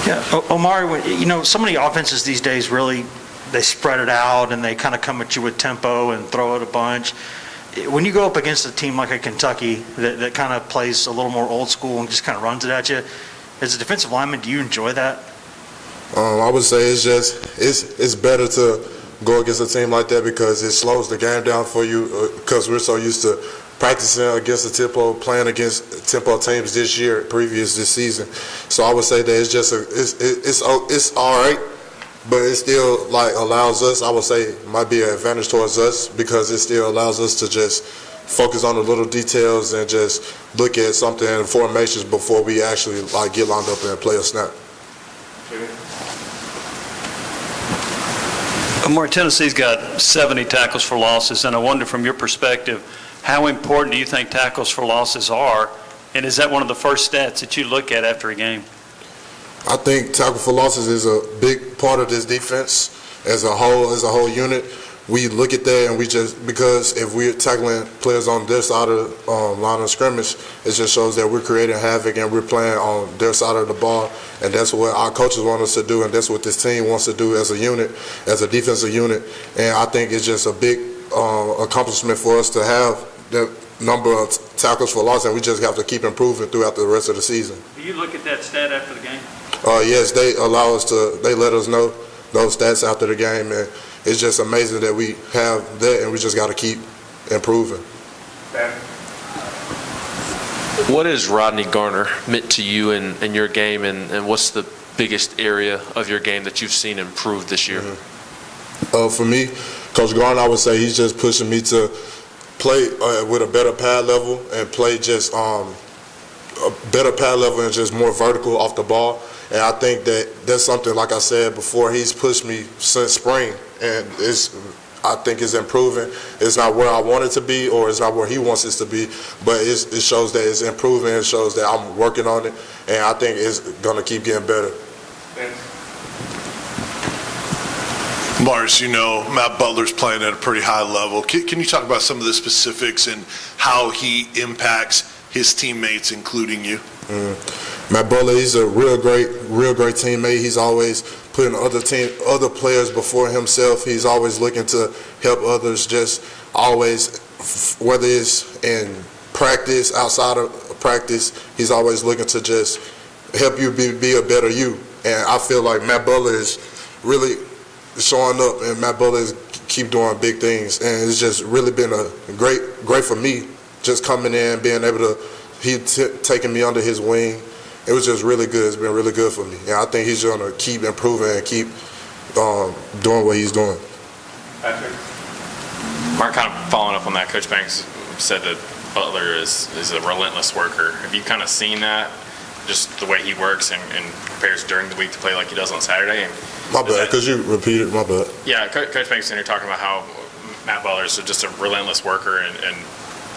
Yeah, Omari, so many offenses these days really, they spread it out and they kind of come at you with tempo and throw it a bunch. When you go up against a team like a Kentucky that kind of plays a little more old school and just kind of runs it at you, as a defensive lineman, do you enjoy that? I would say it's better to go against a team like that because it slows the game down for you because we're so used to practicing against the tempo, playing against tempo teams this season. So I would say that it's all right, but it still allows us. I would say it might be an advantage towards us because it still allows us to just focus on the little details and just look at something in formations before we actually get lined up and play a snap. Omari, Tennessee's got 70 tackles for losses, and I wonder from your perspective, how important do you think tackles for losses are, and is that one of the first stats that you look at after a game? I think tackle for losses is a big part of this defense as a whole unit. We look at that and because if we're tackling players on their side of the line of scrimmage, it just shows that we're creating havoc and we're playing on their side of the ball, and that's what our coaches want us to do, and that's what this team wants to do as a unit, as a defensive unit. And I think it's just a big accomplishment for us to have that number of tackles for loss, and we just have to keep improving throughout the rest of the season. Do you look at that stat after the game? Yes, they let us know those stats after the game, and it's just amazing that we have that, and we just got to keep improving. What has Rodney Garner meant to you in your game, and what's the biggest area of your game that you've seen improve this year? For me, Coach Garner, I would say he's just pushing me to play with a better pad level and play just a better pad level and just more vertical off the ball. And I think that's something, like I said before, he's pushed me since spring, and I think it's improving. It's not where I want it to be, or it's not where he wants it to be, but it shows that it's improving. It shows that I'm working on it, and I think it's going to keep getting better. Mars, Matt Butler's playing at a pretty high level. Can you talk about some of the specifics and how he impacts his teammates, including you? Matt Butler, he's a real great teammate. He's always putting other players before himself. He's always looking to help others, just always, whether it's in practice, outside of practice, he's always looking to just help you be a better you. And I feel like Matt Butler is really showing up, and Matt Butler is keep doing big things. And it's just really been a great for me, just coming in, being able to, taking me under his wing. It was just really good. It's been really good for me. And I think he's going to keep improving and keep doing what he's doing. Patrick? Mark, kind of following up on that, Coach Banks said that Butler is a relentless worker. Have you kind of seen that, just the way he works and prepares during the week to play like he does on Saturday? And my bad, because you repeated, my bad. Yeah, Coach Banks, you're talking about how Matt Butler is just a relentless worker and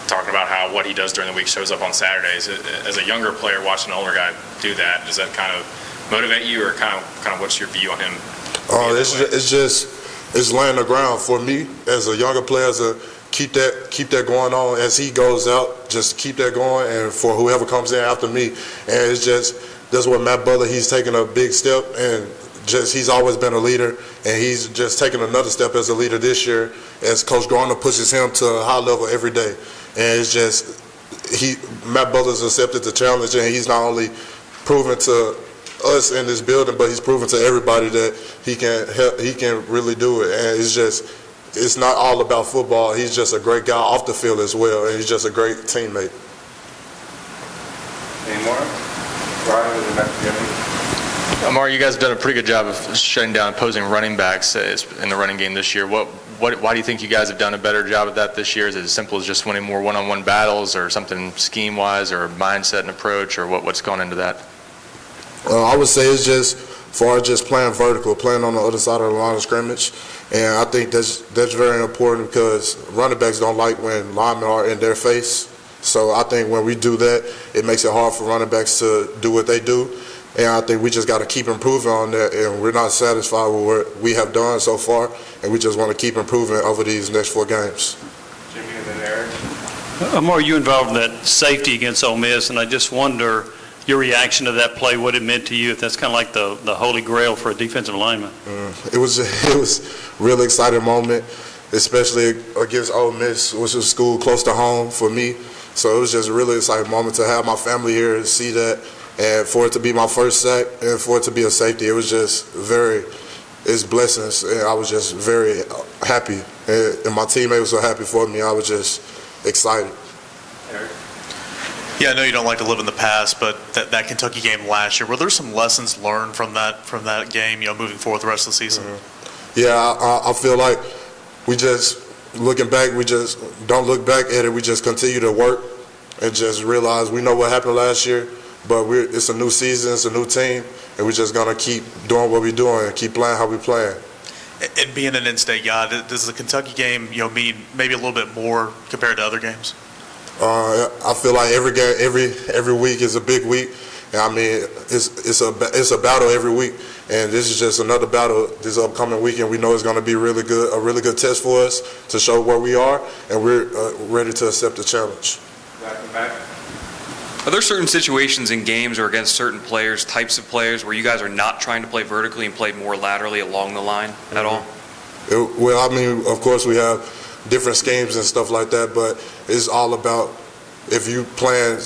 talking about how what he does during the week shows up on Saturdays. As a younger player watching an older guy do that, does that kind of motivate you, or kind of what's your view on him? It's laying the ground for me as a younger player to keep that going on as he goes out. Just keep that going, and for whoever comes in after me. And it's just that's what Matt Butler. He's taking a big step, and he's always been a leader, and he's just taking another step as a leader this year as Coach Garner pushes him to a high level every day. And it's just Matt Butler's accepted the challenge, and he's not only proven to us in this building, but he's proven to everybody that he can really do it. And it's not all about football. He's just a great guy off the field as well, and he's just a great teammate. Any more? Ryan, is it back to Jimmy? Omari, you guys have done a pretty good job of shutting down opposing running backs in the running game this year. Why do you think you guys have done a better job of that this year? Is it as simple as just winning more one-on-one battles, or something scheme-wise, or mindset and approach, or what's gone into that? I would say it's just far as just playing vertical, playing on the other side of the line of scrimmage. And I think that's very important because running backs don't like when linemen are in their face. So I think when we do that, it makes it hard for running backs to do what they do. And I think we just got to keep improving on that, and we're not satisfied with what we have done so far, and we just want to keep improving over these next 4 games. Jimmy, and then Eric. Omari, you involved in that safety against Ole Miss, and I just wonder, your reaction to that play, what it meant to you, if that's kind of like the holy grail for a defensive lineman. It was a really exciting moment, especially against Ole Miss, which is a school close to home for me. So it was just a really exciting moment to have my family here and see that, and for it to be my first sack and for it to be a safety. It was just it's blessings, and I was just very happy. And my teammates were so happy for me. I was just excited. Yeah, I know you don't like to live in the past, but that Kentucky game last year, were there some lessons learned from that game, moving forward the rest of the season? Yeah, I feel like we just, looking back, we just don't look back at it. We just continue to work and just realize we know what happened last year, but it's a new season, it's a new team, and we're just going to keep doing what we're doing and keep playing how we're playing. And being an in-state guy, does the Kentucky game, mean maybe a little bit more compared to other games? I feel like every game, every week is a big week. And I mean, it's a battle every week, and this is just another battle this upcoming weekend. We know it's going to be a really good test for us to show where we are, and we're ready to accept the challenge. Are there certain situations in games or against certain players, types of players, where you guys are not trying to play vertically and play more laterally along the line at all? Well, I mean, of course we have different schemes and stuff like that, but it's all about if you plan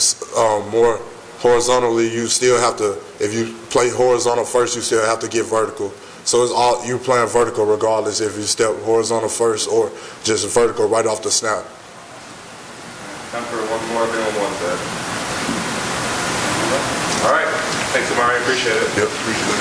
more horizontally, you still have to, if you play horizontal first, you still have to get vertical. So it's all, you playing vertical regardless if you step horizontal first or just vertical right off the snap. Time for one more, then one set. All right. Thanks, Omari. Appreciate it. Yep.